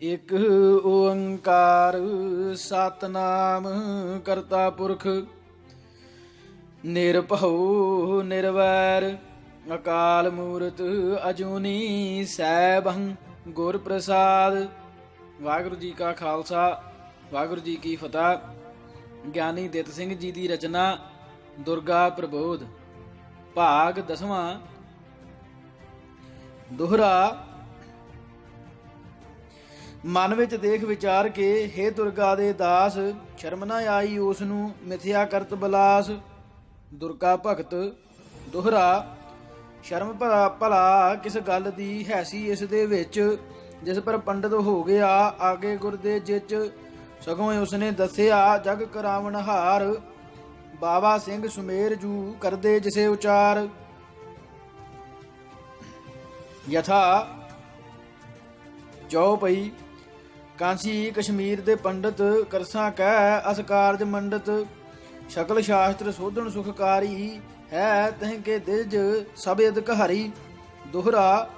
ਇਕ ਓੰਕਾਰ ਸਤਨਾਮ ਕਰਤਾ ਪੁਰਖ ਨਿਰਭਉ ਨਿਰਵੈਰ ਅਕਾਲ ਮੂਰਤ ਅਜੂਨੀ ਸੈਭੰ ਗੁਰ ਪ੍ਰਸਾਦ। ਵਾਹਿਗੁਰੂ ਜੀ ਕਾ ਖਾਲਸਾ ਵਾਹਿਗੁਰੂ ਜੀ ਕੀ ਫਤਿਹ। ਗਿਆਨੀ ਦਿੱਤ ਸਿੰਘ ਜੀ ਦੀ ਰਚਨਾ ਦੁਰਗਾ ਪ੍ਰਬੋਧ ਭਾਗ 10ਵਾਂ। ਦੋਹਰਾ। ਮਨ ਵਿੱਚ ਦੇਖ ਵਿਚਾਰ ਕੇ ਹੇ ਦੁਰਗਾ ਦੇ ਦਾਸ, ਸ਼ਰਮ ਨਾ ਆਈ ਉਸ ਨੂੰ ਮਿਥਿਆ ਕਰਤ ਬਲਾਸ। ਦੁਰਗਾ ਭਗਤ। ਦੋਹਰਾ। ਸ਼ਰਮ ਭਲਾ ਕਿਸ ਗੱਲ ਦੀ ਹੈਸੀ ਇਸ ਦੇ ਵਿੱਚ, ਜਿਸ ਪਰ ਪੰਡਤ ਹੋ ਗਿਆ ਆਗੇ ਗੁਰ ਦੇ ਜਿਚ। ਸਗੋਂ ਉਸਨੇ ਦੱਸਿਆ ਜਗ ਕਰਾਵਣ ਹਾਰ, ਬਾਬਾ ਸਿੰਘ ਸੁਮੇਰ ਜੂ ਕਰਦੇ ਜਿਸੇ ਉਚਾਰ। ਯਥਾ ਚੌਪਈ। ਕਾਂਸੀ ਕਸ਼ਮੀਰ ਦੇ ਪੰਡਤ ਕਰਸਾਂ ਕਹਿ ਅਸ ਕਾਰਜ ਮੰਡਤ, ਸ਼ਕਲ ਸ਼ਾਸਤਰ ਸੋਧਣ ਸੁਖਕਾਰੀ ਹੈ ਤਹਿ ਕੇ ਦਿਜ ਸਭ ਅਧਿਕਾਰੀ। ਦੋਹਰਾ।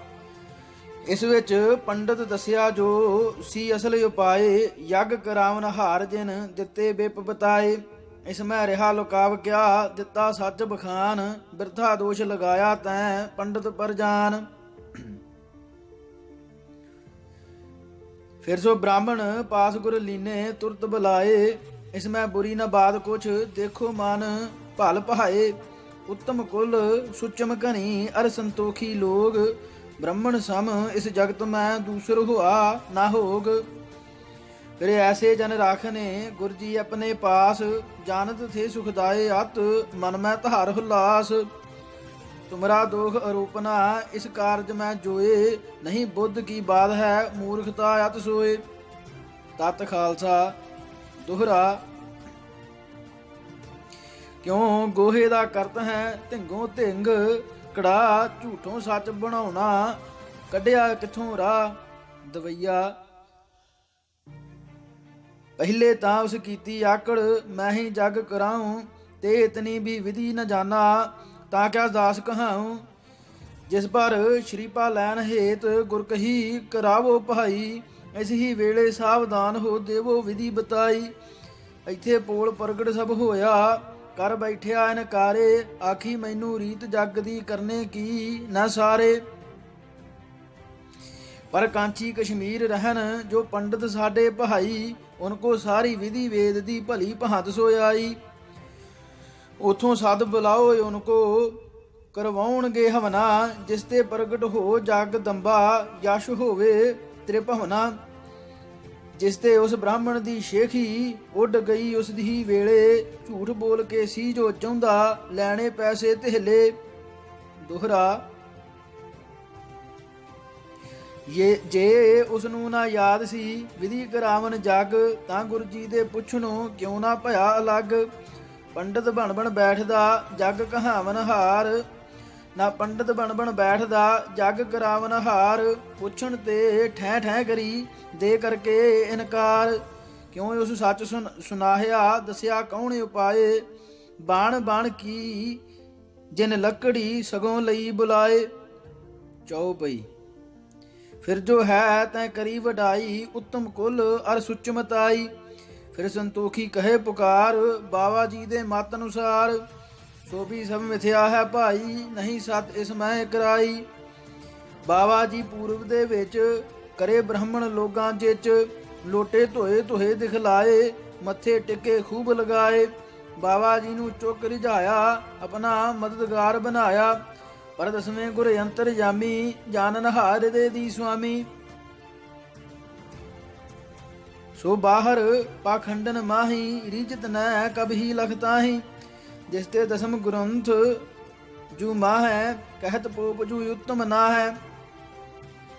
ਇਸ ਵਿੱਚ ਪੰਡਤ ਦੱਸਿਆ ਜੋ ਸੀ ਅਸਲ ਉਪਾਏ, ਯੱਗ ਕਰਾਵਨ ਹਾਰ ਜਿਨ ਦਿੱਤੇ ਬਿਪ ਬਤਾਏ। ਇਸ ਮੈਂ ਰਿਹਾ ਲੁਕਾਵ ਕਿਆ ਦਿੱਤਾ ਸੱਚ ਬਖਾਨ, ਬਿਰਥਾ ਦੋਸ਼ ਲਗਾਇਆ ਤੈਂ ਪੰਡਤ ਪਰ ਜਾਨ। ਫਿਰ ਸੋ ਬ੍ਰਾਹਮਣ ਪਾਸ ਗੁਰ ਲੀਨੇ ਤੁਰਤ ਬੁਲਾਏ, ਇਸ ਮੈਂ ਬੁਰੀ ਨ ਬਾਤ ਕੁਛ ਦੇਖੋ ਮਨ ਭਲ ਭਾਏ। ਉੱਤਮ ਕੁਲ ਸੁਚਮ ਘਨੀ ਅਰ ਸੰਤੋਖੀ ਲੋਗ, ਬ੍ਰਾਹਮਣ ਸਮ ਇਸ ਜਗਤ ਮੈਂ ਦੂਸਰ ਹੁਆ ਨਾ ਹੋਗ। ਫਿਰ ਐਸੇ ਜਨ ਰਾਖਨੇ ਗੁਰ ਜੀ ਆਪਣੇ ਪਾਸ, ਜਾਨਤ ਥੇ ਸੁਖਦਾਏ ਅਤ ਮਨ ਮੈਂ ਧਾਰ ਹੁਲਾਸ। ਤੁਮਰਾ ਦੋਖ ਅਰੋਪਨਾ ਇਸ ਕਾਰਜ ਮੈਂ ਜੋਏ, ਨਹੀਂ ਬੁੱਧ ਕੀ ਬਾਤ ਹੈ ਮੂਰਖਤਾ ਅਤ ਸੋਏ। ਤਤ ਖਾਲਸਾ। ਦੋਹਰਾ। ਕਿਉਂ ਗੋਹੇ ਦਾ ਕਰਤ ਹੈ ਢਿੰਗੋਂ ਢਿੰਗ, ਕੜਾ ਝੂਠੋਂ ਸੱਚ ਬਣਾਉਣਾ ਕੱਢਿਆ ਕਿੱਥੋਂ ਰਾਹ। ਦਵਈਆ। ਪਹਿਲੇ ਤਾਂ ਉਸ ਕੀਤੀ ਆਕੜ, ਮੈਂ ਹੀ ਜਗ ਕਰਾਉ ਤੇ ਇਤਨੀ ਵੀ ਵਿਧੀ ਨ ਜਾਣਾ, ਤਾਂ ਕਿਆ ਦਾਸ ਕਹਾਉ। ਜਿਸ ਪਰ ਸ਼੍ਰੀਪਾ ਲੈਣ ਹੇਤ ਗੁਰ ਕਹੀ ਕਰਾਵੋ ਭਾਈ, ਇਸ ਹੀ ਵੇਲੇ ਸਾਵਧਾਨ ਹੋ ਦੇਵੋ ਵਿਧੀ ਬਤਾਈ। ਇੱਥੇ ਪੋਲ ਪ੍ਰਗਟ ਸਭ ਹੋਇਆ ਕਰ ਬੈਠਿਆ ਇਨਕਾਰੇ, ਆਖੀ ਮੈਨੂੰ ਰੀਤ ਜਗ ਦੀ ਕਰਨੇ ਕੀ ਨਾ ਸਾਰੇ। ਪਰ ਕਾਂਚੀ ਕਸ਼ਮੀਰ ਰਹਿਣ ਜੋ ਪੰਡਤ ਸਾਡੇ ਭਾਈ, ਉਨਕੋ ਸਾਰੀ ਵਿਧੀ ਵੇਦ ਦੀ ਭਲੀ ਭਾਂਤ ਸੋਇਆਈ। ਉਥੋਂ ਸਦ ਬੁਲਾਓ ਉਨਕੋ ਕਰਵਾਉਣਗੇ ਹਵਨਾ, ਜਿਸ ਤੇ ਪ੍ਰਗਟ ਹੋ ਜਗ ਦੰਬਾ ਯਸ਼ ਹੋਵੇ ਤ੍ਰਿਭਵਨਾ। ਜਿਸ ਤੇ ਉਸ ਬ੍ਰਾਹਮਣ ਦੀ ਸ਼ੇਖੀ ਉੱਡ ਗਈ ਉਸ ਦੀ ਵੇਲੇ, ਝੂਠ ਬੋਲ ਕੇ ਸੀ ਜੋ ਚਾਹੁੰਦਾ ਲੈਣੇ ਪੈਸੇ ਧੇਲੇ। ਦੋਹਰਾ। ਜੇ ਉਸ ਨੂੰ ਨਾ ਯਾਦ ਸੀ ਵਿਧੀ ਕਰਾਵਨ ਜਗ, ਤਾਂ ਗੁਰੂ ਜੀ ਦੇ ਪੁੱਛਣੋਂ ਕਿਉਂ ਨਾ ਭਇਆ ਅਲੱਗ। ਪੰਡਤ ਬਣ ਬਣ ਬੈਠਦਾ ਜਗ ਕਹਾਵਨ ਹਾਰ, ਨਾ ਪੰਡਤ ਬਣ ਬਣ ਬੈਠਦਾ ਜਗ ਕਰਾਵਨ ਹਾਰ। ਪੁੱਛਣ ਤੇ ਠਹਿ ਠਹਿ ਕਰੀ ਦੇ ਕਰਕੇ ਇਨਕਾਰ, ਕਿਉਂ ਉਸ ਸੱਚ ਸੁਨਾਹਿਆ ਦੱਸਿਆ ਕੌਣ ਉਪਾਏ। ਬਾਣ ਬਾਣ ਕੀ ਜਿਨ ਲੱਕੜੀ ਸਗੋਂ ਲਈ ਬੁਲਾਏ। ਚੌਪਈ। ਫਿਰ ਜੋ ਹੈ ਤੈਂ ਕਰੀ ਵਡਾਈ, ਉੱਤਮ ਕੁਲ ਅਰ ਸੁਚਮਤਾਈ। ਫਿਰ ਸੰਤੋਖੀ ਕਹੇ ਪੁਕਾਰ, ਬਾਬਾ ਜੀ ਦੇ ਮਤ ਅਨੁਸਾਰ। ਸੋ ਵੀ ਸਭ ਮਿਥਿਆ ਹੈ ਭਾਈ, ਨਹੀਂ ਸਤ ਇਸ ਮੈਂ ਕਰਾਈ। ਬਾਬਾ ਜੀ ਪੂਰਬ ਦੇ ਵਿੱਚ ਕਰੇ ਬ੍ਰਾਹਮਣ ਲੋਕਾਂ ਜਿਚ, ਲੋਟੇ ਧੋਏ ਧੋਏ ਦਿਖਲਾਏ ਮੱਥੇ ਟਿੱਕੇ ਖੂਬ ਲਗਾਏ। ਬਾਬਾ ਜੀ ਨੂੰ ਚੁੱਕ ਰਿਝਾਇਆ ਆਪਣਾ ਮਦਦਗਾਰ ਬਣਾਇਆ, ਪਰ ਦਸਵੇਂ ਗੁਰ ਅੰਤਰਜਾਮੀ ਜਾਣਨ ਹਾਰ ਦੇ ਦੀ ਸੁਆਮੀ। ਸੋ ਬਾਹਰ ਪਾਖੰਡਨ ਮਾਹੀ ਰੀਜਤ ਨੈ ਕਬਹੀ ਲਖਤਾਹੀ। ਜਿਸ ਤੇ ਦਸਮ ਗ੍ਰੰਥ ਜੂ ਮਾਹ ਹੈ ਕਹਿਤ ਪੋਪ ਜੂ ਉੱਤਮ ਨਾ ਹੈ।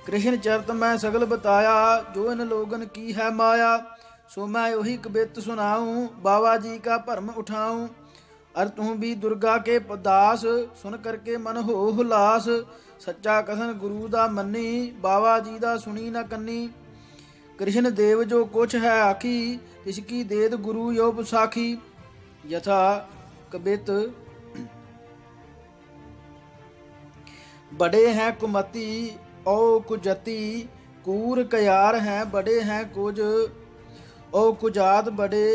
ਕ੍ਰਿਸ਼ਨ ਚਰਤ ਮੈਂ ਸਗਲ ਬਤਾਇਆ, ਜੋ ਇਨ ਲੋਗਨ ਕੀ ਹੈ ਮਾਇਆ। ਸੋ ਮੈਂ ਉਹੀ ਕਬਿਤ ਸੁਨਾऊं, ਬਾਬਾ ਜੀ ਕਾ ਭਰਮ ਉਠਾऊं। ਅਰ ਤੂੰ ਵੀ ਦੁਰਗਾ ਕੇ ਦਾਸ, ਸੁਨ ਕਰਕੇ ਮਨ ਹੋ ਹੁਲਾਸ। ਸੱਚਾ ਕਥਨ ਗੁਰੂ ਦਾ ਮੰਨੀ, ਬਾਬਾ ਜੀ ਦਾ ਸੁਣੀ ਨਾ ਕੰਨੀ। ਕ੍ਰਿਸ਼ਨ ਦੇਵ ਜੋ ਕੁਛ ਹੈ ਆਖੀ, ਤਿਸ ਕੀ ਦੇਦ ਗੁਰੂ ਯੋ ਬਸਾਖੀ। ਯਥਾ ਕਬਿਤ। ਬੜੇ ਹੈ ਕੁਮਤੀ ਓ ਕੁਜਤੀ, कूर कयार हैं बड़े हैं कुज, ओ कुजात बड़े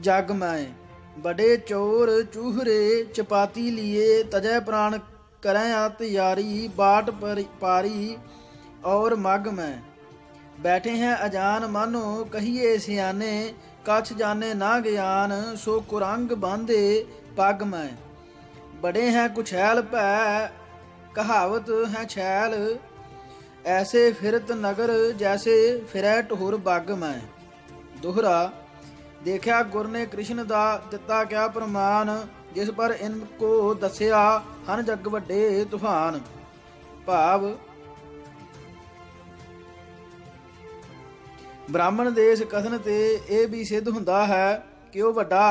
जग में। बड़े चोर चूहरे चपाती लिए, तजय प्राण करें अत यारी, बाट पारी और मग में। बैठे हैं अजान मानो कहिए सियाने, कछ जाने ना ज्ञान, सो कुरंग बांधे पग में। बड़े हैं कुछैल भै कहावत है छैल, ऐसे फिरत नगर जैसे फिरै ढोर बग में। दोहरा। देखा गुर ने कृष्ण दा दिता क्या प्रमाण, जिस पर इनको दसिया ਹਨ जग ਵੱਡੇ तूफान। भाव ਬ੍ਰਾਹਮਣ ਦੇ ਇਸ ਕਥਨ ਤੇ ਇਹ ਵੀ ਸਿੱਧ ਹੁੰਦਾ ਹੈ ਕਿ ਉਹ ਵੱਡਾ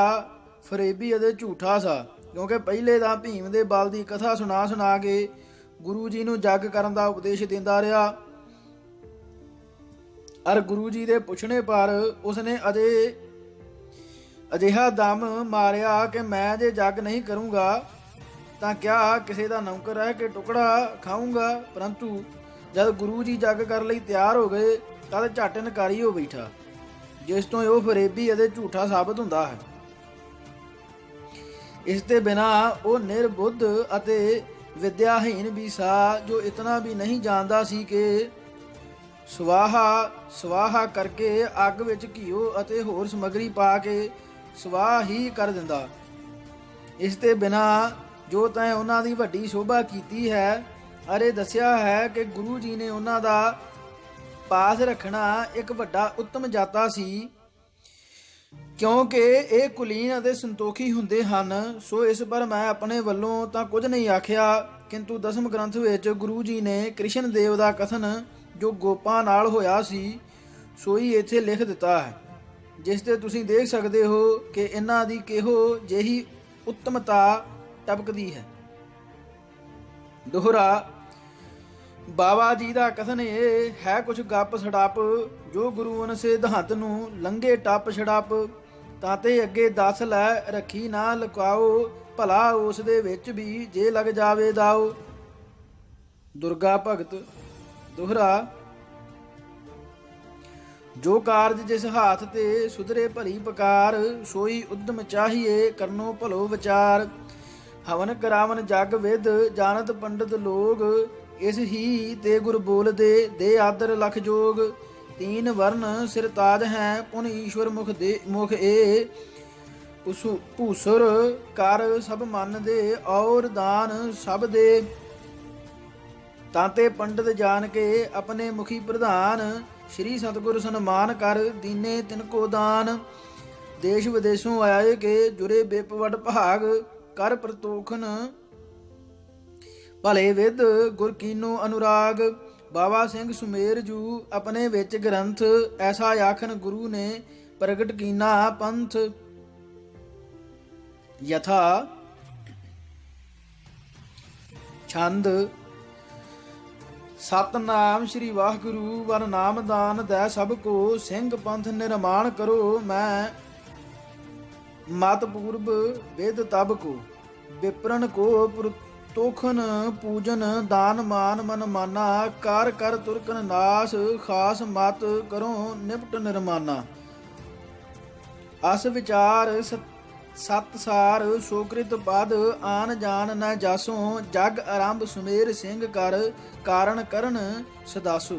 ਫਰੇਬੀ ਅਤੇ ਝੂਠਾ ਸਾ, ਕਿਉਂਕਿ ਪਹਿਲੇ ਤਾਂ ਭੀਮ ਦੇ ਬਲ ਦੀ ਕਥਾ ਸੁਣਾ ਕੇ ਗੁਰੂ ਜੀ ਨੂੰ ਜੱਗ ਕਰਨ ਦਾ ਉਪਦੇਸ਼ ਦਿੰਦਾ ਰਿਹਾ, ਅਰ ਗੁਰੂ ਜੀ ਦੇ ਪੁੱਛਣੇ ਪਰ ਉਸਨੇ ਅਜਿਹਾ ਦਮ ਮਾਰਿਆ ਕਿ ਮੈਂ ਜੇ ਜੱਗ ਨਹੀਂ ਕਰੂੰਗਾ ਤਾਂ ਕਿਆ ਕਿਸੇ ਦਾ ਨੌਕਰ ਰਹਿ ਕੇ ਟੁਕੜਾ ਖਾਊਂਗਾ। ਪਰੰਤੂ ਜਦ ਗੁਰੂ ਜੀ ਜੱਗ ਕਰਨ ਲਈ ਤਿਆਰ ਹੋ ਗਏ ਤਦ ਝੱਟ ਇਨਕਾਰੀ ਹੋ ਬੈਠਾ, ਜਿਸ ਤੋਂ ਉਹ ਫਰੇਬੀ ਅਤੇ ਝੂਠਾ ਸਾਬਤ ਹੁੰਦਾ ਹੈ। ਇਸ ਦੇ ਬਿਨਾ ਉਹ ਨਿਰਬੁੱਧ ਅਤੇ ਵਿਦਿਆਹੀਨ ਵੀ ਸਾ, ਜੋ ਇਤਨਾ ਵੀ ਨਹੀਂ ਜਾਣਦਾ ਸੀ ਕਿ ਸਵਾਹਾ ਕਰਕੇ ਅੱਗ ਵਿੱਚ ਘਿਓ ਅਤੇ ਹੋਰ ਸਮੱਗਰੀ ਪਾ ਕੇ ਸਵਾਹ ਹੀ ਕਰ ਦਿੰਦਾ। ਇਸ ਦੇ ਬਿਨਾ ਜੋ ਤੈਂ ਉਹਨਾਂ ਦੀ ਵੱਡੀ ਸ਼ੋਭਾ ਕੀਤੀ ਹੈ, ਅਰੇ ਦੱਸਿਆ ਹੈ ਕਿ ਗੁਰੂ ਜੀ ਨੇ ਉਹਨਾਂ ਦਾ ਪਾਸ ਰੱਖਣਾ ਇੱਕ ਵੱਡਾ ਉੱਤਮ ਜਾਤਾ ਸੀ, ਕਿਉਂਕਿ ਇਹ ਕੁਲੀਨ ਅਤੇ ਸੰਤੋਖੀ ਹੁੰਦੇ ਹਨ। ਸੋ ਇਸ ਪਰ ਮੈਂ ਆਪਣੇ ਵੱਲੋਂ ਤਾਂ ਕੁਝ ਨਹੀਂ ਆਖਿਆ, ਕਿੰਤੂ ਦਸਮ ਗ੍ਰੰਥ ਵਿੱਚ ਗੁਰੂ ਜੀ ਨੇ ਕ੍ਰਿਸ਼ਨ ਦੇਵ ਦਾ ਕਥਨ ਜੋ ਗੋਪਾਂ ਨਾਲ ਹੋਇਆ ਸੀ ਸੋਈ ਇੱਥੇ ਲਿਖ ਦਿੱਤਾ ਹੈ, ਜਿਸ ਤੇ ਤੁਸੀਂ ਦੇਖ ਸਕਦੇ ਹੋ ਕਿ ਇਹਨਾਂ ਦੀ ਕਿਹੋ ਜਿਹੀ ਉੱਤਮਤਾ ਟਪਕਦੀ ਹੈ। ਦੋਹਰਾ। ਬਾਬਾ ਜੀ ਦਾ ਕਥਨ ਇਹ ਹੈ ਕੁਛ ਗੱਪ ਛੜਾਪ, ਜੋ ਗੁਰੂ ਸਿਧਾਂਤ ਨੂੰ ਲੰਘੇ ਟੱਪ ਛੜਾਪ, ਤਾਂ ਤੇ ਅੱਗੇ ਦੱਸ ਲੈ ਰੱਖੀ ਨਾ ਲੁਕਾਓ, ਭਲਾ ਉਸ ਦੇ ਵਿੱਚ ਵੀ ਜੇ ਲੱਗ ਜਾਵੇ ਦਾਓ। ਦੁਰਗਾ ਭਗਤ। ਦੋਹਰਾ। ਜੋ ਕਾਰਜ ਜਿਸ ਹਾਥ ਤੇ ਸੁਧਰੇ ਭਲੀ ਪਕਾਰ, ਸੋਈ ਉਦਮ ਚਾਹੀਏ ਕਰਨੋ ਭਲੋ ਵਿਚਾਰ। ਹਵਨ ਕਰਾਵਨ ਜਗ ਵਿਦ ਜਾਣਤ ਪੰਡਤ ਲੋਗ, ਇਸ ਹੀ ਤੇ ਗੁਰ ਬੋਲਦੇ ਦੇ ਆਦਰ ਲਖ ਜੋਗ। ਤੀਨ ਵਰਨ ਸਿਰ ਤਾਜ ਹੈ ਪੁਨ ਈਸ਼ਵਰ ਮੁਖ ਏ, ਭੂਸੁਰ ਕਰ ਸਭ ਮਨ ਦੇ ਔਰ ਦਾਨ ਸਭ ਦੇ। ਤਾਂਤੇ ਪੰਡਤ ਜਾਣ ਕੇ ਆਪਣੇ ਮੁਖੀ ਪ੍ਰਧਾਨ, ਸ਼੍ਰੀ ਸਤਿਗੁਰ ਸਨਮਾਨ ਕਰ ਦੀਨੇ ਤਿਨ ਕੋ ਦਾਨ। ਦੇਸ਼ ਵਿਦੇਸ਼ੋਂ ਆਏ ਕੇ ਜੁਰੇ ਬੇਪਵਡ ਭਾਗ, ਕਰ ਪ੍ਰਤੋਖਨ ਭਲੇ ਵਿਦ ਗੁਰ ਕੀਨੋ ਅਨੁਰਾਗ। ਬਾਬਾ ਸਿੰਘ ਸੁਮੇਰ ਜੂ ਆਪਣੇ ਵਿੱਚ ਗ੍ਰੰਥ ਐਸਾ ਆਖਨ ਗੁਰੂ ਨੇ ਪ੍ਰਗਟ ਕੀਨਾ ਪੰਥ। ਯਥਾ ਛੰਦ। ਸਤਨਾਮ ਸ਼੍ਰੀ ਵਾਹਿਗੁਰੂ ਵਰ ਨਾਮ ਦਾਨ ਦੈ ਸਭ ਕੋ, ਸਿੰਘ ਪੰਥ ਨਿਰਮਾਣ ਕਰੋ ਮੈਂ ਮਤ ਪੂਰਬ ਵੇਦ ਤਬ ਕੋ। ਵਿਪਰਨ ਕੋ ਤੋਖਨ ਪੂਜਨ ਦਾਨ ਮਾਨ ਮਨ ਮਾਨਾ, ਕਰ ਕਰ ਤੁਰਕਨ ਨਾਸ ਖਾਸ ਮਤ ਕਰੋ ਨਿਪਟ ਨਿਰਮਾਨਾ। ਅਸ ਵਿਚਾਰ ਸਤ ਸਾਰ ਸੋਕ੍ਰਿਤ ਪਦ, ਆਨ ਜਾਨ ਨ ਜਾਸੋ ਜਗ ਆਰੰਭ ਸੁਮੇਰ ਸਿੰਘ ਕਰ, ਕਾਰਨ ਕਰਨ ਸਦਾਸੋ।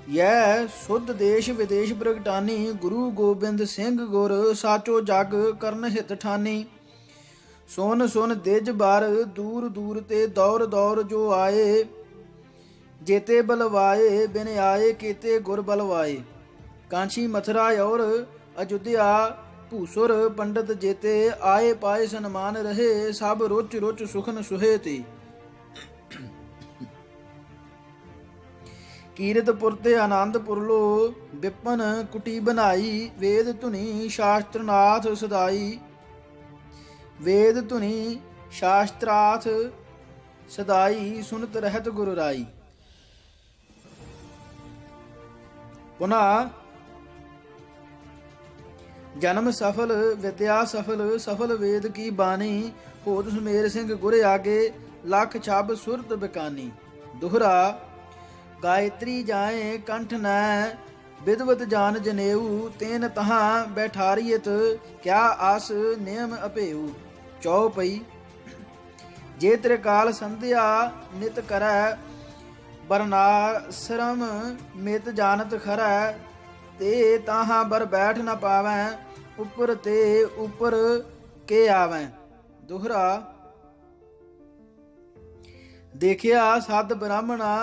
ਯੈ ਸੁਧ ਦੇਸ਼ ਵਿਦੇਸ਼ ਪ੍ਰਗਟਾਨੀ, ਗੁਰੂ ਗੋਬਿੰਦ ਸਿੰਘ ਗੁਰ ਸਾਚੋ ਜਗ ਕਰਨ ਹਿਤ ਠਾਨੀ। ਸੁਨ ਸੁਨ ਦਿਜ ਬਰ ਦੂਰ ਦੂਰ ਤੇ ਦੌਰ ਦੌਰ ਜੋ ਆਏ, ਜੇਤੇ ਬਲਵਾਏ ਬਿਨ ਆਏ ਕੀਤੇ ਗੁਰ ਬਲਵਾਏ। ਕਾਂਚੀ ਮਥੁਰਾ ਔਰ ਅਯੁੱਧਿਆ ਭੂਸੁਰ ਪੰਡਤ ਜੇਤੇ, ਆਏ ਪਾਏ ਸਨਮਾਨ ਰਹੇ ਸਭ ਰੁਚ ਰੁਚ ਸੁਖਨ ਸੁਹੇ ਤੇ। ਕੀਰਤਪੁਰ ਤੇ ਆਨੰਦਪੁਰ ਲੋ ਵਿਪਨ ਕੁਟੀ ਬਣਾਈ, ਵੇਦ ਧੁਨੀ ਸ਼ਾਸਤਰਨਾਥ ਸਦਾਈ। ਵੇਦ ਧੁਨੀ ਸ਼ਾਸਤਰਾਥ ਸਦਾਈ, ਸੁਨਤ ਰਹਿਤ ਗੁਰ ਰਾਈ। ਪੁਨਾ ਜਨਮ ਸਫਲ ਵਿਦਿਆ ਸਫਲ, ਸਫਲ ਵੇਦ ਕੀ ਬਾਣੀ। ਹੋਤ ਸੁਮੇਰ ਸਿੰਘ ਗੁਰ ਆਗੇ, ਲੱਖ ਛਬ ਸੁਰਤ ਬਿਕਾਨੀ। ਦੋਹਰਾ। गायत्री जाए कंठ न विदवत जान जनेऊ तेन तहाँ बैठारियत क्या आस नियम अपेऊ। चौपई जे त्रिकाल संध्या नित करੈ बरनाश्रम मित जानत खरै ते ताहाँ बर बैठ न पावै उपर ते उपर के आवै। दोहरा देखिया सद ब्राह्मणा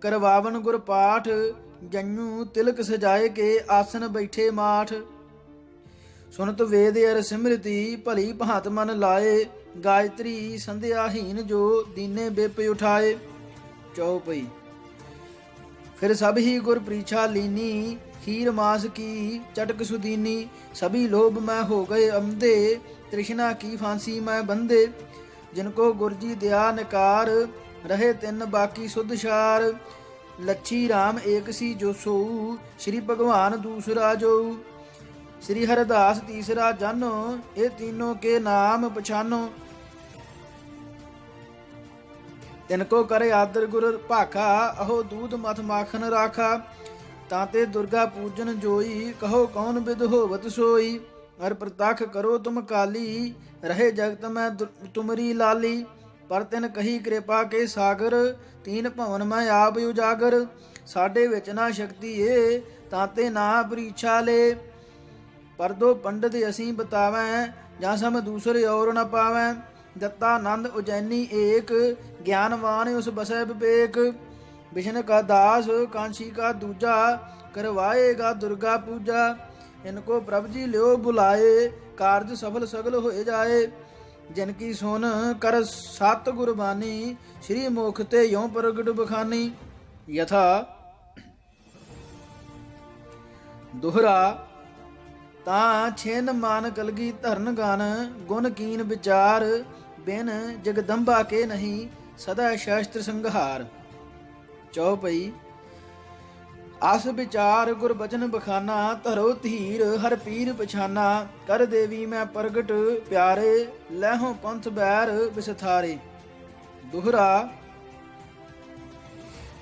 करवावन गुर पाठ जन्यू तिलक सजाए के आसन बैठे माठ। सुनत वेद अर सिमृति भली भांत मन लाए गायत्री संध्याहीन जो दीने बिप उठाए। चौपई फिर सब ही गुर परीक्षा लीनी खीर मास की चटक सुदीनी सभी लोभ में हो गए अंधे तृष्णा की फांसी में बंधे। जिनको गुरजी दया निकार रहे तिन बाकी शुद्ध सार लच्छी राम एक सी जो सोऊ श्री भगवान दूसरा जो। श्री हरदास तीसरा जानो ये तीनों के नाम पछानो। तिनको करे आदर गुर भाखा अहो दूध मथ माखन राखा। ताते दुर्गा पूजन जोई कहो कौन विद होवत सोई। हर प्रतख करो तुम काली रहे जगत में तुमरी लाली। पर तिन कही कृपा के सागर तीन भवन में आप उजागर। साडे विच ना शक्ति ए ताते ना परीक्षा ले। पर दो पंडित असी बतावै ਜਾਂ ਸਮ ਦੂਸਰੇ ਔਰ ਨ ਪਾਵੈ। दत्तानंद उज्जैनी एक ज्ञानवान उस बसै विवेक। विष्णु का दास कांशी का दूजा करवाएगा दुर्गा पूजा। इनको प्रभु जी ल्यो बुलाए कारज सफल सगल हो जाए। जिनकी सुन कर सत गुरबानी श्री मोखते यों प्रगट बखानी। यथा दोहरा ता छेन मान कलगी धरन गान गुण कीन विचार। बिन जगदम्बा के नहीं सदा शास्त्र संहार। चौपई आस विचार गुर बचन बखाना धरो धीर हर पीर पछाना। कर देवी मैं प्रगट प्यारे लहों पंथ बैर विसथारे। दोहरा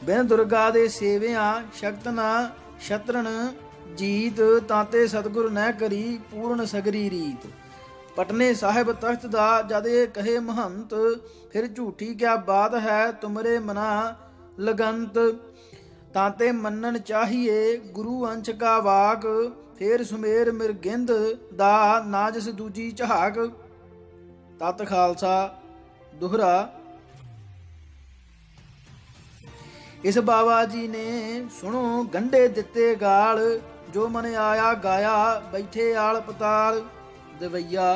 बिन दुर्गा दे सेविया शक्त ना शत्रन जीत। ताते सतगुर न करी पूर्ण सगरी रीत। पटने साहिब तख्त दा जद ये कहे महंत। फिर झूठी क्या बात है तुमरे मना लगंत। ताते मन्नन चाहिए गुरु अंश का वाक। फिर सुमेर मिरगिंद दा नाजस दूजी झाक। तत खालसा। दोहरा इस बाबा जी ने सुनो गंढे दिते गाल। जो मन आया गाया बैठे आल पताल। दवैया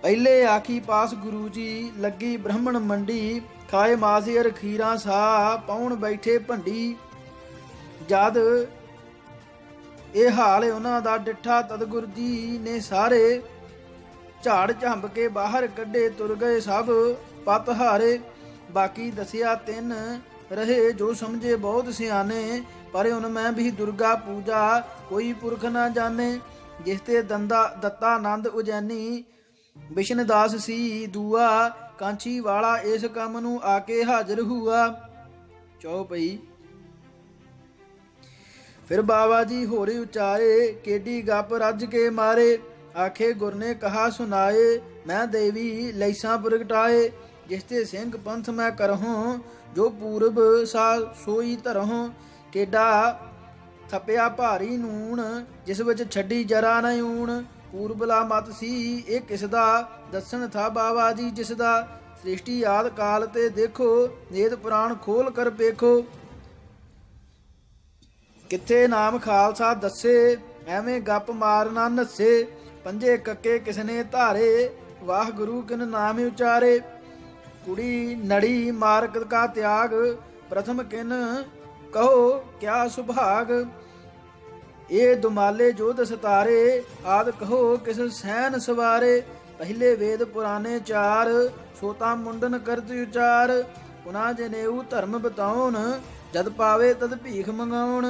पहले आखी पास गुरु जी लगी ब्राह्मण मंडी। खाए मासियर खीरा सा पाउन बैठे भंडी। जद ਇਹ ਹਾਲ ਉਹਨਾਂ ਦਾ ਡਿੱਠਾ ਤਦ ਗੁਰੂ ਜੀ ਨੇ ਸਾਰੇ ਝਾੜ ਝੰਬ ਕੇ ਬਾਹਰ ਕੱਢੇ ਤੁਰ ਗਏ ਸਭ ਪਤ ਹਾਰੇ। ਬਾਕੀ ਦੱਸਿਆ ਤਿੰਨ ਰਹੇ ਜੋ ਸਮਝੇ ਬਹੁਤ ਸਿਆਣੇ। पर उनमें भी दुर्गा पूजा कोई पुरख न जाने। जिस ते दत्तानंद उज्जैनी विष्णुदास सी दूआ। कांची वाला इस काम नू आके हाजिर हुआ। चौपई फिर बाबा जी होरी उचारे केडी गप रज के मारे। आखे गुर ने कहा सुनाए मैं देवी लैसा प्रगटाए। जिस ते सिंह पंथ मैं करहूँ जो पूरब सा सोई धरहूँ। केडा थपिया भारी ਨੂਣ ਜਿਸ ਵਿੱਚ ਛੱਡੀ ਜਰਾ ਨਾ ਊਣ। ਪੂਰਬਲਾ ਮਤ ਸੀ ਇਹ ਕਿਸ ਦਾ ਦੱਸਣ ਥਾ ਬਾਬਾ ਜੀ ਜਿਸ ਦਾ। ਸ੍ਰਿਸ਼ਟੀ ਆਦ ਕਾਲ ਤੇ ਦੇਖੋ ਵੇਦ ਪੁਰਾਣ ਖੋਲ ਕਰ ਵੇਖੋ। ਕਿੱਥੇ ਨਾਮ ਖਾਲਸਾ ਦੱਸੇ ਐਵੇਂ ਗੱਪ ਮਾਰਨਾ ਨੱਸੇ। ਪੰਜੇ ਕੱਕੇ ਕਿਸਨੇ ਧਾਰੇ ਵਾਹ ਗੁਰੂ ਕਿਨ ਨਾਮ ਉਚਾਰੇ। ਕੁੜੀ ਨੜੀ ਮਾਰਕ ਕਾ ਤਿਆਗ ਪ੍ਰਥਮ ਕਿਨ कहो क्या सुभाग। ये दुमाले जो दसतारे आद कहो किस सैन सवारे। पहले वेद पुराने चार सोता मुंडन करत उचार। पुना जनेऊ धर्म बताउन जद पावे तद भीख मंगाउन।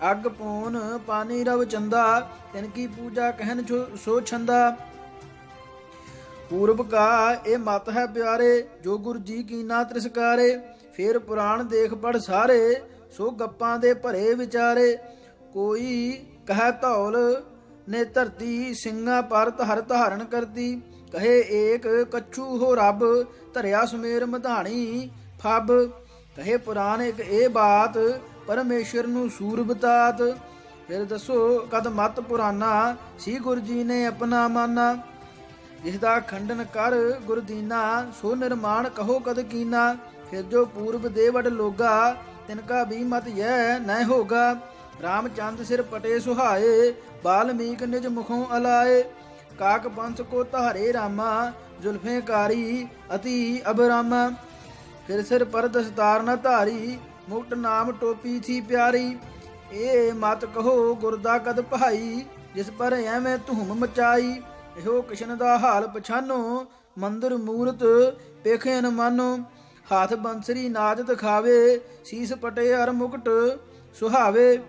अग पून पानी रव चंदा तिनकी पूजा कहन सो छंदा। पूर्व का ये मत है प्यारे जो गुरु जी की ना तिरस्कारे। ਫੇਰ ਪੁਰਾਣ ਦੇਖ ਪੜ ਸਾਰੇ, ਸੋ ਗੱਪਾਂ ਦੇ ਭਰੇ ਵਿਚਾਰੇ। ਕੋਈ ਕਹੈ ਧੌਲ ਨੇ ਧਰਤੀ, ਸਿੰਘਾਂ ਪਰ ਧਰ ਧਾਰਨ ਕਰਦੀ। ਕਹੇ ਏਕ ਕੱਛੂ ਹੋ ਰੱਬ, ਧਰਿਆ ਸੁਮੇਰ ਮਧਾਣੀ ਫੱਬ। ਕਹੇ ਪੁਰਾਣ ਇੱਕ ਇਹ ਬਾਤ, ਪਰਮੇਸ਼ਰ ਨੂੰ ਸੂਰ ਬਤਾਤ। ਫਿਰ ਦੱਸੋ ਕਦ ਮਤ ਪੁਰਾਨਾ, ਸੀ ਗੁਰ ਜੀ ਨੇ ਆਪਣਾ ਮਾਨਾ। ਜਿਸ ਦਾ ਖੰਡਨ ਕਰ ਗੁਰ ਦੀਨਾ, ਸੋ ਨਿਰਮਾਣ ਕਹੋ ਕਦ ਕੀਨਾ। ਫਿਰ ਜੋ ਪੂਰਬ ਦੇ ਵਡ ਲੋਗਾ, ਤਿਨਕਾ ਵੀ ਮਤ ਯਹ ਨਹਿ ਹੋਗਾ। ਰਾਮਚੰਦ ਸਿਰ ਪਟੇ ਸੁਹਾਏ, ਬਾਲਮੀਕ ਨਿਜ ਮੁਖੋਂ ਅਲਾਏ। ਕਾਕ ਪੰਥ ਕੋ ਧਾਰੇ ਰਾਮਾ, ਜ਼ੁਲਫੇ ਕਾਰੀ ਅਤੀ ਅਬਰਾਮਾ। ਫਿਰ ਸਿਰ ਪਰ ਦਸਤਾਰ ਨ ਧਾਰੀ, ਮੁਕਟ ਨਾਮ ਟੋਪੀ ਥੀ ਪਿਆਰੀ। ਇਹ ਮਤ ਕਹੋ ਗੁਰਦਾ ਕਦ ਭਾਈ, ਜਿਸ ਪਰ ਐਵੇਂ ਧੂਮ ਮਚਾਈ। ਇਹੋ ਕਿਸ਼ਨ ਦਾ ਹਾਲ ਪਛਾਨੋ, ਮੰਦਰ ਮੂਰਤ ਪੇਖੇ ਨ ਮਾਨੋ। ਹੱਥ ਬੰਸਰੀ ਨਾਚ ਦਿਖਾਵੇ, ਸੀਸ ਪਟੇ ਅਰ ਮੁਕਟ ਸੁਹਾਵੇ।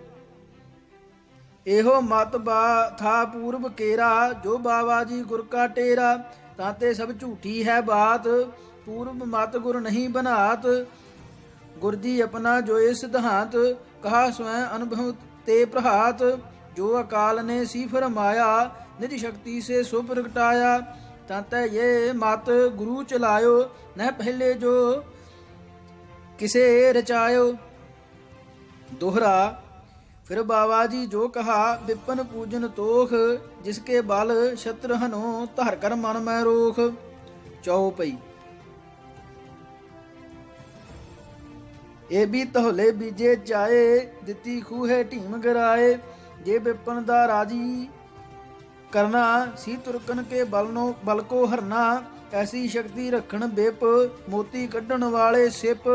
ਇਹੋ ਮਤ ਬਾ ਥਾ ਪੂਰਬ ਕੇਰਾ, ਜੋ ਬਾਬਾ ਜੀ ਗੁਰ ਕਾ ਟੇਰਾ। ਤਾਤੇ ਸਭ ਝੂਠੀ ਹੈ ਬਾਤ, ਪੂਰਬ ਮਤ ਗੁਰ ਨਹੀਂ ਬਨਾਤ। ਗੁਰ ਜੀ ਆਪਣਾ ਜੋ ਇਹ ਸਿਧਾਂਤ, ਕਹਾ ਸਵੈ ਅਨੁਭਵ ਤੇ ਪ੍ਰਹਾਤ। ਜੋ ਅਕਾਲ ਨੇ ਸੀ ਫਰਮਾਇਆ, ਨਿਜ ਸ਼ਕਤੀ ਸੇ ਸੋ ਪ੍ਰਗਟਾਇਆ। ਤਾਤੇ ਇਹ ਮਤ ਗੁਰੂ ਚਲਾਇਓ, ਨਹਿ ਪਹਿਲੇ ਜੋ ਕਿਸੇ ਰਚਾਇਓ। ਦੋਹਰਾ। ਫਿਰ ਬਾਬਾ ਜੀ ਜੋ ਕਹਾ, ਵਿਪਨ ਪੂਜਨ ਤੋਖ, ਜਿਸਕੇ ਬਲ ਸ਼ਤਰ ਹਨੋ, ਧਰ ਕਰ ਮਨ ਮੈਂ ਰੋਖ। ਚੌਪਈ। ਇਹ ਵੀ ਤਹਲੇ ਬੀਜੇ ਚਾਏ, ਦਿੱਤੀ ਖੂਹੇ ਢੀਮ ਗਰਾਏ। ਜੇ ਵਿਪਨ ਦਾ ਰਾਜੀ ਕਰਨਾ, ਸੀ ਤੁਰਕਨ ਕੇ ਬਲ ਕੋ ਹਰਨਾ। ਐਸੀ ਸ਼ਕਤੀ ਰੱਖਣ ਬਿਪ, ਮੋਤੀ ਕੱਢਣ ਵਾਲੇ ਸਿਪ।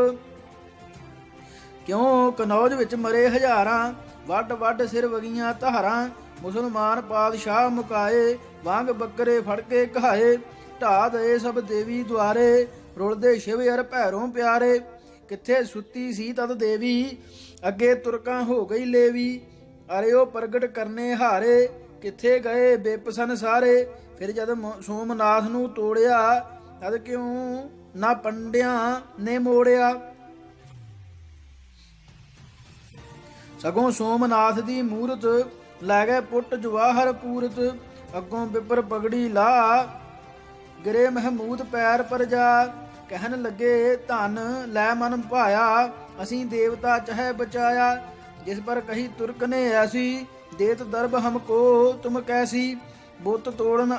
ਕਿਉਂ ਕਨੌਜ ਵਿੱਚ ਮਰੇ ਹਜ਼ਾਰਾਂ, ਵੱਡ ਵੱਡ ਸਿਰ ਵਗੀਆਂ ਧਾਰਾਂ। ਮੁਸਲਮਾਨ ਪਾਤਸ਼ਾਹ ਮੁਕਾਏ, ਵਾਂਗ ਬੱਕਰੇ ਫੜ ਕੇ ਕਹਾਏ। ਢਾ ਦਏ ਸਭ ਦੇਵੀ ਦੁਆਰੇ, ਰੁਲਦੇ ਸ਼ਿਵ ਅਰ ਭੈਰੋਂ ਪਿਆਰੇ। ਕਿੱਥੇ ਸੁੱਤੀ ਸੀ ਤਦ ਦੇਵੀ, ਅੱਗੇ ਤੁਰਕਾਂ ਹੋ ਗਈ ਲੇਵੀ। ਅਰੇ ਉਹ ਪ੍ਰਗਟ ਕਰਨੇ ਹਾਰੇ, ਕਿੱਥੇ ਗਏ ਬੇਪਸਨ ਸਾਰੇ। ਫਿਰ ਜਦ ਸੋਮਨਾਥ ਨੂੰ ਤੋੜਿਆ, ਤਦ ਕਿਉਂ ਨਾ ਪੰਡਿਆਂ ਨੇ ਮੋੜਿਆ। ਸਗੋਂ ਸੋਮਨਾਥ ਦੀ ਮੂਰਤ, ਲੈ ਗਏ ਪੁੱਟ ਜਵਾਹਰ ਪੂਰਤ। ਅੱਗੋਂ ਬਿਪਰ ਪਗੜੀ ਲਾ, ਗਿਰੇ ਮਹਿਮੂਦ ਪੈਰ ਪਰ ਜਾ। ਕਹਿਣ ਲੱਗੇ ਧਨ ਲੈ ਮਨ ਭਾਇਆ, ਅਸੀਂ ਦੇਵਤਾ ਚਾਹੇ ਬਚਾਇਆ। ਜਿਸ ਪਰ ਕਹੀ ਤੁਰਕ ਨੇ ਐਸੀ, ਦੇਤ ਦਰਬ ਹਮਕੋ ਤੁਮ ਕੈਸੀ। ਬੁੱਤ ਤੋੜਨ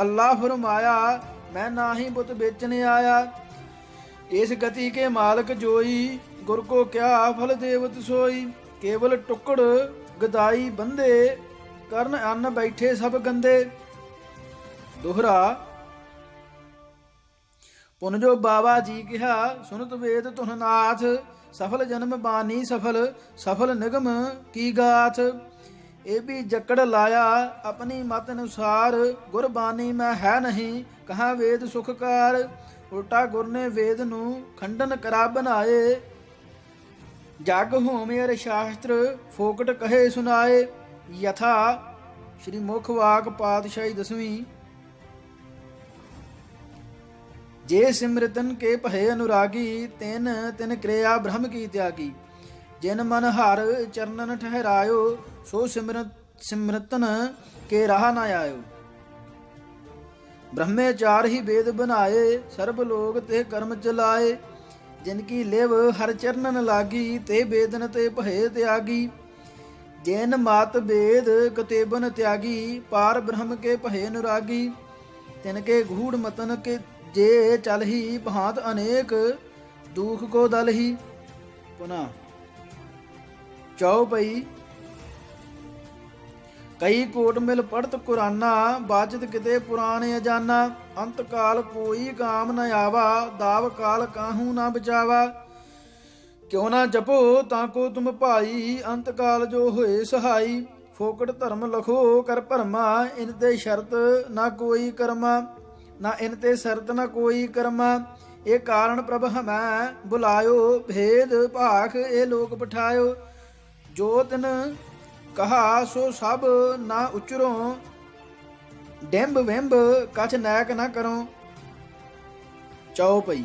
ਅੱਲਾ ਫਰਮਾਇਆ, ਮੈਂ ਨਾਹੀ ਬੁੱਤ ਵੇਚਣ ਆਇਆ। ਇਸ ਗਤੀ ਕੇ ਮਾਲਕ ਜੋਈ, ਗੁਰ ਕੋ ਕਿਆ ਫਲ ਦੇਵਤ ਸੋਈ। ਕੇਵਲ ਟੁਕੜ ਗਦਾਈ ਬੰਦੇ, ਕਰਨ ਅੰਨ ਬੈਠੇ ਸਭ ਗੰਦੇ। ਦੋਹਰਾ। ਪੁਨ ਜੋ ਬਾਬਾ ਜੀ ਕਿਹਾ, ਸੁਨਤ ਵੇਦ ਤੁਨ ਨਾਥ। ਸਫਲ ਜਨਮ ਬਾਨੀ ਸਫਲ, ਸਫਲ ਨਿਗਮ ਕੀ ਗਾਥ। ਇਹ ਵੀ ਜਕੜ ਲਾਇਆ ਆਪਣੀ ਮਤ ਅਨੁਸਾਰ, ਗੁਰਬਾਣੀ ਮੈਂ ਹੈ ਨਹੀਂ ਕਹਾ ਵੇਦ ਸੁਖਕਾਰ। ਉਲਟਾ ਗੁਰ ਨੇ ਵੇਦ ਨੂੰ ਖੰਡਨ ਕਰਾ ਬਣਾਏ, ਜਗ ਹੋਮੇ ਅਰ ਸ਼ਾਸਤਰ ਫੋਕਟ ਕਹੇ ਸੁਨਾਏ। ਯਥਾ ਸ਼੍ਰੀ ਮੁਖ ਵਾਕ ਪਾਤਸ਼ਾਹੀ 10ਵੀਂ। ਜੇ ਸਿਮਰਤਨ ਕੇ ਭਏ ਅਨੁਰਾਗੀ, ਤਿਨ ਤਿਨ ਕਿਰਿਆ ਬ੍ਰਹਮ ਕੀ ਤਿਆਗੀ। ਜਿਨ ਮਨ ਹਰ ਚਰਨਨ ਠਹਿਰਾਇਓ, ਸੋ ਸਿਮਰਤਨ ਕੇ ਰਾਹ ਨ ਆਇਓ। ਬ੍ਰਹਮੇ ਚਾਰ ਹੀ ਵੇਦ ਬਨਾਏ, ਸਰਬ ਲੋਕ ਤੇ ਕਰਮ ਚਲਾਏ। ਜਿਨ ਕੀ ਲਿਵ ਹਰ ਚਰਨਨ ਲਾਗੀ, ਤੇ ਬੇਦਨ ਤੇ ਭਏ ਤਿਆਗੀ। ਜਿਨ ਮਤ ਵੇਦ ਕਤੇਬਨ ਤਿਆਗੀ, ਪਾਰ ਬ੍ਰਹਮ ਕੇ ਭਏ ਅਨੁਰਾਗੀ। ਤਿਨ ਕੇ ਗੂੜ ਮਤਨ ਕੇ ਜੇ ਚਲ ਹੀ, ਭਾਂਤ ਅਨੇਕ ਦੁਖ ਕੋ ਦਲ ਹੀ। ਪੁਨਾ ਚੌਪਈ। ਕਈ ਕੋਟ ਮਿਲ ਪੜਤ ਕੁਰਾਨਾ, ਬਾਜਤ ਕਿਤੇ ਪੁਰਾਣੇ ਅਜਾਨਾ। ਅੰਤ ਕਾਲ ਕੋਈ ਕਾਮ ਨ ਆਵਾ, ਦਾਵ ਕਾਲ ਕਾਹੂ ਨਾ ਬਚਾਵਾ। ਕਿਉ ਨਾ ਜਪੋ ਤਾਂ ਕੋ ਤੁਮ ਭਾਈ, ਅੰਤ ਕਾਲ ਜੋ ਹੋਏ ਸਹਾਈ। ਫੋਕਟ ਧਰਮ ਲਖੋ ਕਰ ਭਰਮਾ, ਇਨ ਤੇ ਸ਼ਰਤ ਨਾ ਕੋਈ ਕਰਮਾ। ਨਾ ਇਨ ਤੇ ਸ਼ਰਤ ਨਾ ਕੋਈ ਕਰਮਾ। ਇਹ ਕਾਰਨ ਪ੍ਰਭ ਹਮੈ ਬੁਲਾਇਓ, ਭੇਦ ਭਾਖ ਇਹ ਲੋਕ ਪਠਾਇਓ। ਜੋ ਤਿਨ ਕਹਾ ਸੋ ਸਭ ਨਾ ਉਚਰੋ, ਡਿੰਬ ਵਿੰਬ ਕਛ ਨੈਕ ਨਾ ਕਰੋ। ਚੌਪਈ।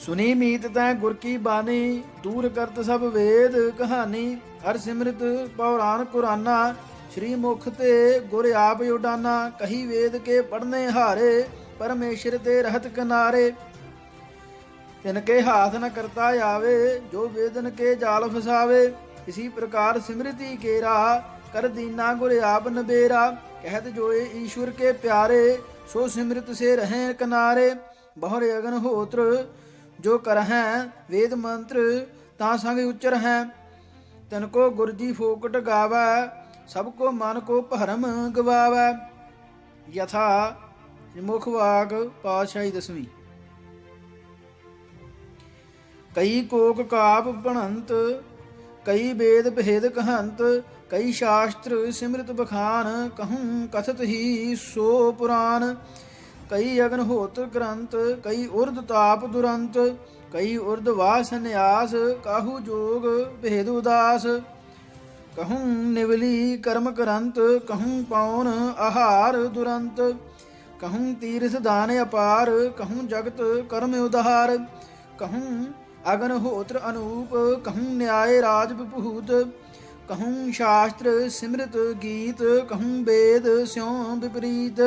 ਸੁਨੀ ਮੀਤ ਤੈ ਗੁਰ ਕੀ ਬਾਣੀ, ਦੂਰ ਕਰਤ ਸਭ ਵੇਦ ਕਹਾਣੀ। ਹਰ ਸਿਮਰਤ ਪੌਰਾਨ ਕੁਰਾਨਾ, ਸ਼੍ਰੀ ਮੁਖ ਤੇ ਗੁਰ ਆਪ ਉਡਾਨਾ। ਕਹੀ ਵੇਦ ਕੇ ਪੜਨੇ ਹਾਰੇ, ਪਰਮੇਸ਼ਰ ਤੇ ਰਹਤ ਕਿਨਾਰੇ। तिनके हाथ न करता आवे, जो वेदन के जाल फसावे। इसी प्रकार सिमृति केरा, कर दीना गुर आप नबेरा। कहत जोए ईश्वर के प्यारे, सो सिमृत से रहें किनारे। बहुर अगन होत्र जो करहें, वेद मंत्र ता संग उच्चर हैं। तिनको गुरजी फोकट गावै, सबको मन को भरम गवावै। यथा मुख वाक पातशाही 10वीं। कई कोक काप बनंत, कई वेद भेद कहंत। कई शास्त्र सिमृत बखान, कहूँ कथत ही सो पुराण। कई अग्निहोत्र ग्रंथ, कई उर्द ताप दुरंत। कई उर्द वाह संन्यास, काहू जोग भेद उदास। कहूँ निवली कर्म करंत, कहूँ पौन आहार दुरंत। कहूँ तीर्थ दान अपार, कहूँ जगत कर्म उदार। कहूँ अग्निहोत्र अनूप, कहूँ न्याय राज विभूत। कहूँ शास्त्र सिमृत गीत, कहूँ वेद स्यों विपरीत।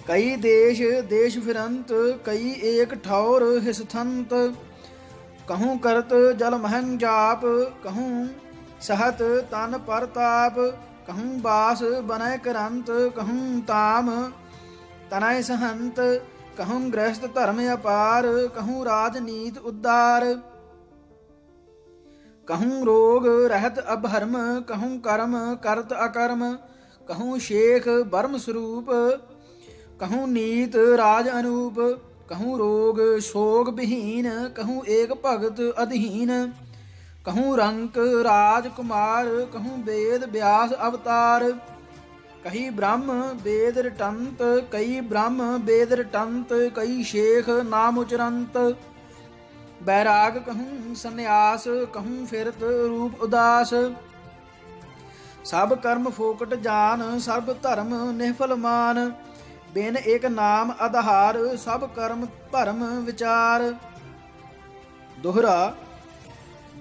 कई देश देश फिरंत, कई एक ठौर हिसथंत। कहूँ करत जल महंग जाप, कहूँ सहत तन परताप। कहूँ बास बनय करंत, कहूँ ताम तनय सहंत। कहूँ गृहस्थ धर्म अपार, कहूँ राजनीत उद्धार। कहूँ रोग रहत अभर्म, कहूँ कर्म करत अकर्म। कहूँ शेख बर्म स्वरूप, कहूँ नीत राज अनूप। कहूँ रोग शोक विहीन, कहूँ एक भगत अधीन। कहूँ रंक राजकुमार, कहूँ वेद व्यास अवतार। कही ब्रह्म वेद रटंत, कई ब्रह्म वेद रटंत। कई शेख नाम उचरंत। बैराग कहूँ संन्यास, कहूँ फिरत रूप उदास। सब कर्म फोकट जान, सब धर्म निफल मान। बिन एक नाम आधार, सब कर्म भरम विचार। दोहरा।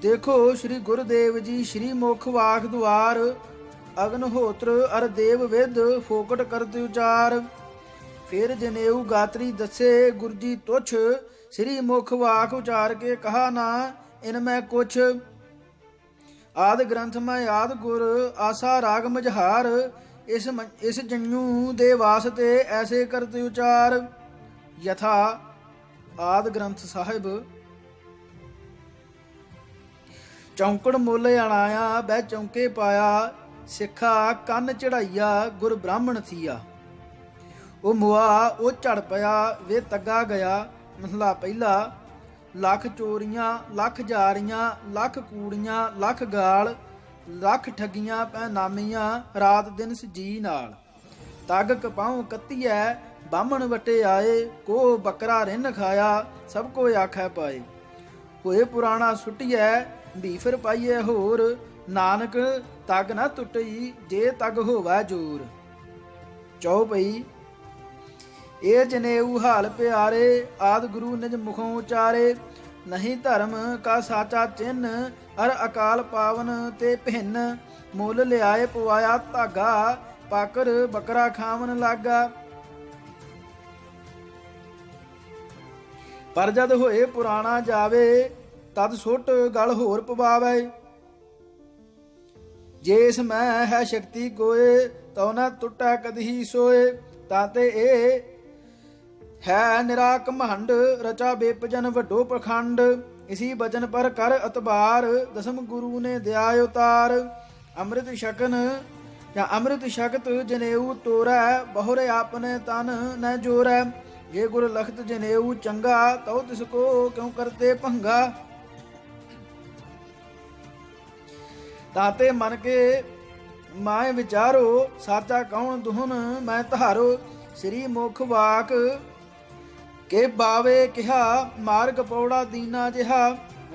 देखो श्री गुरुदेव जी श्री मुख वाक द्वार। अग्निहोत्र अर देव विद, फोकट करत उचार। फिर जनेऊ गात्री दसे, गुरजी तुच्छ। श्री मुख वाक उचार के कहा ना, इनमें कुछ। आदि ग्रंथ में आद गुर, आसा राग मझार। इस जन्यू दे वास्ते ऐसे करत उचार। यथा आद ग्रंथ साहिब। चौंकड़ मुल अणाया, बह चौंके पाया। सिखा ਕੰਨ ਚੜਾਈਆ, ਗੁਰ ਬ੍ਰਾਹਮਣ ਥੀਆ। ਉਹ ਮੁਆ ਉਹ ਝੜ ਪਿਆ, ਵੇ ਤੱਗਾ ਗਿਆ। ਮਹਲਾ ਪਹਿਲਾ। ਲੱਖ ਚੋਰੀਆਂ ਲੱਖ ਜਾਰੀਆਂ, ਲੱਖ ਕੂੜੀਆਂ ਲੱਖ ਗਾਲ। ਲੱਖ ਠੱਗੀਆਂ ਪੈ ਨਾਮੀਆਂ, ਰਾਤ ਦਿਨ ਸਜੀ ਨਾਲ। ਤੱਗ ਕਪਾਉ ਕੱਤੀਐ, ਬਾਹਮਣ ਵਟੇ ਆਏ। ਕੋ ਬੱਕਰਾ ਰਿੰਨ ਖਾਇਆ, ਸਭ ਕੋ ਆਖੈ ਪਾਏ। ਹੋਏ ਪੁਰਾਣਾ ਸੁੱਟੀਐ, ਵੀ ਫਿਰ ਪਾਈਐ ਹੋਰ। ਨਾਨਕ ਤਗ ਨਾ ਟੁੱਟਈ, ਜੇ ਤਗ ਹੋਵੈ ਜੋਰ। ਚੌਪਈ। ਇਹ ਜਨੇਊ ਹਾਲ ਪਿਆਰੇ, ਆਦ ਗੁਰੂ ਨਿਜ ਮੁਖੋਂ ਉਚਾਰੇ। ਨਹੀਂ ਧਰਮ ਕਾ ਸਾਚਾ ਚਿੰਨ, ਅਰ ਅਕਾਲ ਪਾਵਨ ਤੇ ਭਿੰਨ। ਮੁੱਲ ਲਿਆਏ ਪਵਾਇਆ ਧਾਗਾ, ਪਾਕਰ ਬੱਕਰਾ ਖਾਵਨ ਲਾਗਾ। ਪਰ ਜਦ ਹੋਏ ਪੁਰਾਣਾ ਜਾਵੇ, ਤਦ ਸੁੱਟ ਗਲ ਹੋਰ ਪਵਾਵੇ। जेस मैं है शक्ति कोय, तो न टुटा कदही सोए। ताते ए है निराक महंड, रचा बेपजन वड्डो पखंड। इसी बचन पर कर अतबार, दसम गुरु ने दया उतार। अमृत शकन या अमृत शक्त जनेऊ तोरै, बहुरे आपने तन न जोरै। ये गुर लखत जनेऊ चंगा, तो तिसको क्यों करते भंगा। ताते मन के माए विचारो, साचा कौन दुहन मैं धारो। श्री मुख वाक के बावे कहा, मार्ग पौड़ा दीना जिहा।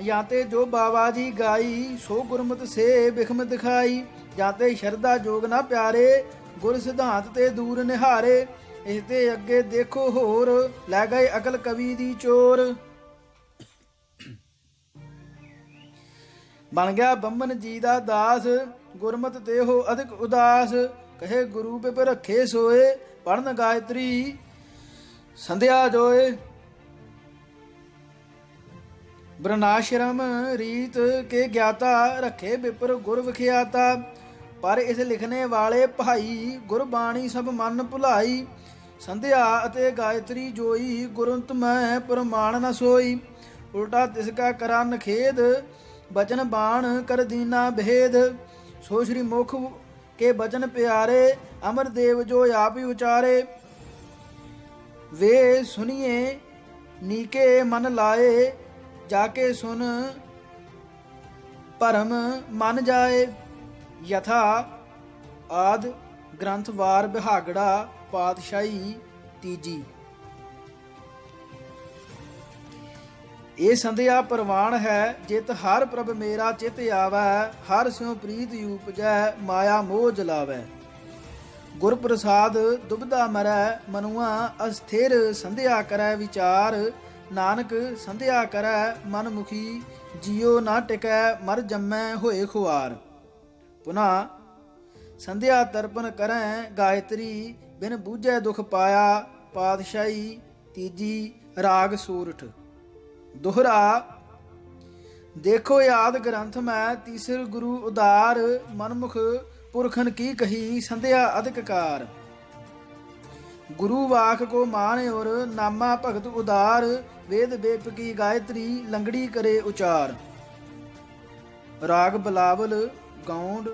याते जो बाबा जी गाई, सो गुरमत से बिखम दिखाई। जाते शरदा जोग ना प्यारे, गुर सिद्धांत ते दूर निहारे। इस ते अगे देखो होर, लै गए अकल कवि दी चोर। ਬਣ ਗਿਆ ਬੰਮਨ ਜੀ ਦਾ ਦਾਸ, ਗੁਰਮਤਿ ਤੇ ਹੋ ਅਧਿਕ ਉਦਾਸ। ਕਹੇ ਗੁਰੂ ਪਿਪ ਰੱਖੇ ਸੋਏ, ਪੜਨ ਗਾਇਤਰੀ ਸੰਧਿਆ ਜੋਏ। ਬ੍ਰਨਾਸ਼ਰਮ ਰੀਤ ਕੇ ਗਿਆਤਾ, ਰੱਖੇ ਬਿਪਰ ਗੁਰ ਵਿਖਿਆਤਾ। ਪਰ ਇਸ ਲਿਖਣੇ ਵਾਲੇ ਭਾਈ, ਗੁਰਬਾਣੀ ਸਭ ਮਨ ਭੁਲਾਈ। ਸੰਧਿਆ ਅਤੇ ਗਾਇਤਰੀ ਜੋਈ, ਗੁਰੰਤ ਮੈਂ ਪ੍ਰਮਾਣ ਨ ਸੋਈ। ਉਲਟਾ ਤਿਸ ਕਾ ਕਰਾ ਨਖੇਦ, ਬਚਨ ਬਾਣ ਕਰ ਦੀਨਾ ਭੇਦ। ਸੋ ਸ਼੍ਰੀ ਮੁਖ ਕੇ ਬਚਨ ਪਿਆਰੇ, ਅਮਰ ਦੇਵ ਜੋ ਆਪ ਹੀ ਉਚਾਰੇ। ਵੇ ਸੁਨੀਏ ਨੀਕੇ ਮਨ ਲਾਏ, ਜਾਕੇ ਸੁਨ ਭਰਮ ਮਨ ਜਾਏ। ਯਥਾ ਆਦ ਗ੍ਰੰਥਵਾਰ ਬਿਹਾਗੜਾ, ਪਾਤਸ਼ਾਹੀ ਤੀਜੀ। ਇਹ ਸੰਧਿਆ ਪ੍ਰਵਾਨ ਹੈ, ਜਿਤ ਹਰ ਪ੍ਰਭ ਮੇਰਾ ਚਿਤ ਆਵੈ। ਹਰ ਸਿਉ ਪ੍ਰੀਤ ਉਪਜੈ, ਮਾਇਆ ਮੋਹ ਜਲਾਵੈ। ਗੁਰ ਪ੍ਰਸਾਦ ਦੁਬਦਾ ਮਰੈ, ਮਨੁਆ ਅਸਥਿਰ। ਸੰਧਿਆ ਕਰੈ ਵਿਚਾਰ, ਨਾਨਕ ਸੰਧਿਆ ਕਰੈ ਮਨ ਮੁਖੀ। ਜਿਉ ਨਾ ਟਿਕੈ, ਮਰ ਜੰਮੈ ਹੋਏ ਖੁਆਰ। ਪੁਨਾ ਸੰਧਿਆ ਤਰਪਨ ਕਰੈ, ਗਾਇਤਰੀ ਬਿਨ ਬੂਝੈ ਦੁਖ ਪਾਇਆ। ਪਾਤਸ਼ਾਹੀ ਤੀਜੀ, ਰਾਗ ਸੂਰਠ। ਦੋਹਰਾ ਦੇਖੋ ਯਾਦ ਗ੍ਰੰਥ ਮੈਂ, ਤੀਸਰ ਗੁਰੂ ਉਦਾਰ। ਮਨਮੁਖ ਪੁਰਖਨ ਕੀ ਕਹੀ, ਸੰਧਿਆ ਅਧਿਕ ਕਾਰ। गुरु वाक को मान और नामा भगत उदार। वेद बेप की गायत्री लंगड़ी करे उचार। राग बिलावल गौंड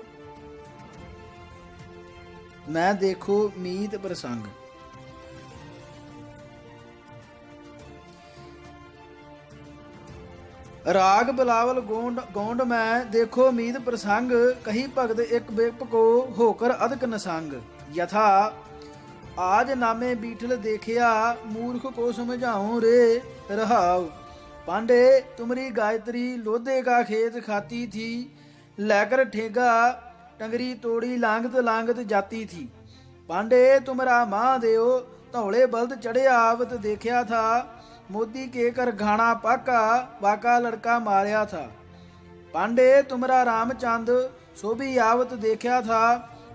मैं देखो मीत प्रसंग। राग बिलावल गौंड में देखो मीत प्रसंग। कही भगत एक बेप को होकर अधिक नसंग। यथा आज नामे बीठल देखिया, मूर्ख को समझाऊं रे रहाव। पांडे तुमरी गायत्री लोधे का खेत खाती थी, लेकर ठेगा टंगरी तोड़ी लांगत लांगत जाती थी। पांडे तुमरा महादेव धौले बल्द चढ़े आवत देखा था। मोदी के कर घाना पाका, वाका लड़का मारया था। पांडे तुमरा रामचंद सोभी आवत देखा था।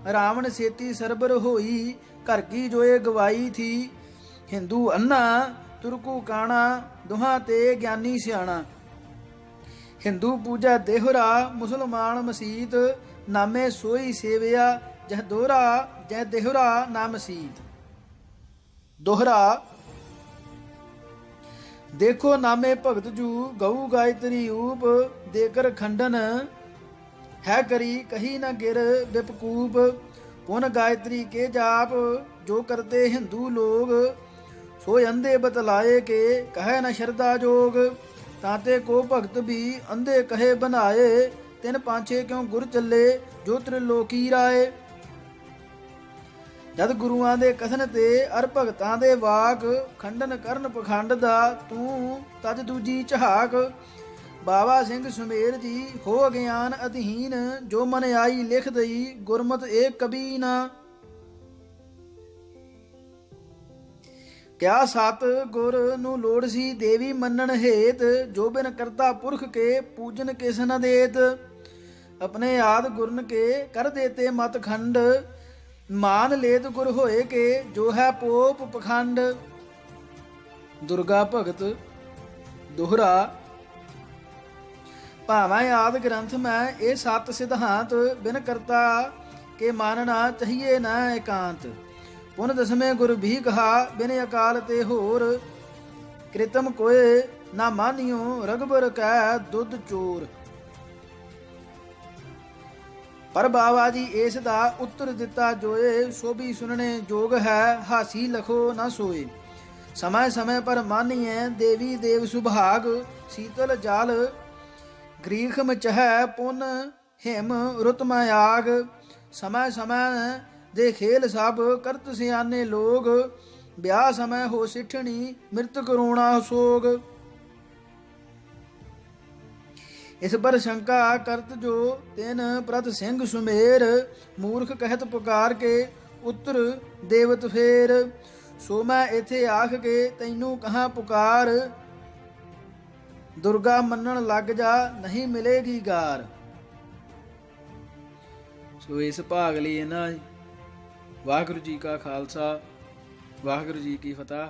रावण सेती सरबर होई, घर की जोए गवाई थी। हिंदू अन्ना तुर्कू काना, दुहा ते ज्ञानी सियाणा। हिंदू पूजा देहरा, मुसलमान मसीत। नामे सोई सेविया, जह दोहरा जह देहरा ना मसीत। दोहरा देखो नामे भगत जू, गऊ गायत्री ऊप। देकर खंडन है करी, कही न गिर विपकूप। पुन गायत्री के जाप, जो करते हिंदू लोग। सो अंधे बतलाए के, कहे न श्रद्धा जोग। ताते को भगत भी अंधे कहे बनाए। तिन पांछे क्यों गुर चले, जो त्रिलोकी राए। जद गुरुआं दे कथन ते, अर भगतां दे वाक। खंडन करन पखंड दा, तू तज दूजी ਝਾਕ। बाबा सिंह सुमेर जी हो अज्ञान अधीन। जो मन आई लिख दई, गुरमत एक कभी ना। क्या सत गुर नू लोड़ सी देवी मनन हेत। जो बिन करता पुरख के, पूजन किस न देत। अपने याद गुरन के कर देते मत खंड। मान लेत गुर होए के, जो है पोप पखंड। दुर्गा भगत दोहरा भावें आदि ग्रंथ में ये सत सिद्धांत। बिन करता के मानना चाहिए न एकांत। पुन दसवें गुर भी कहा, बिन अकाल ते होर। कृतम कोय ना मानियो, रघुबर कै दुध चोर। पर बाबा जी इस दा उत्तर दिता जोए। सो भी सुनने जोग है, हासी लखो न सोए। समय समय पर मानिए, देवी देव सुभाग। शीतल जल ਗ੍ਰੀਖ ਮਚਹਿ, ਪੁਨ ਹਿਮ ਰੁਤ ਮਯਾਗ। समय समय ਦੇ ਖੇਲ ਸਭ, ਕਰਤ ਸਿਆਨੇ ਲੋਗ। ਵਿਆਹ ਸਮੈ ਹੋ ਸਿੱਠਣੀ, ਮ੍ਰਿਤ ਕਰੋਣਾ ਸੋਗ। ਇਸ ਪਰ ਸ਼ੰਕਾ ਕਰਤ ਜੋ, ਤਿਨ ਪ੍ਰਤ ਸਿੰਘ ਸੁਮੇਰ। ਮੂਰਖ ਕਹਿਤ ਪੁਕਾਰ ਕੇ, ਉੱਤਰ ਦੇਵਤ ਫੇਰ। ਸੋ ਮੈਂ ਇਥੇ ਆਖ ਕੇ, ਤੈਨੂੰ ਕਹਾਂ ਪੁਕਾਰ। दुर्गा मनन लग जा, नहीं मिलेगी गार। ਸੋ ਇਸ ਭਾਗ ਲਈ ਇਹਨਾਂ ਵਾਹਿਗੁਰੂ ਜੀ ਕਾ ਖਾਲਸਾ ਵਾਹਿਗੁਰੂ ਜੀ ਕੀ ਫਤਿਹ।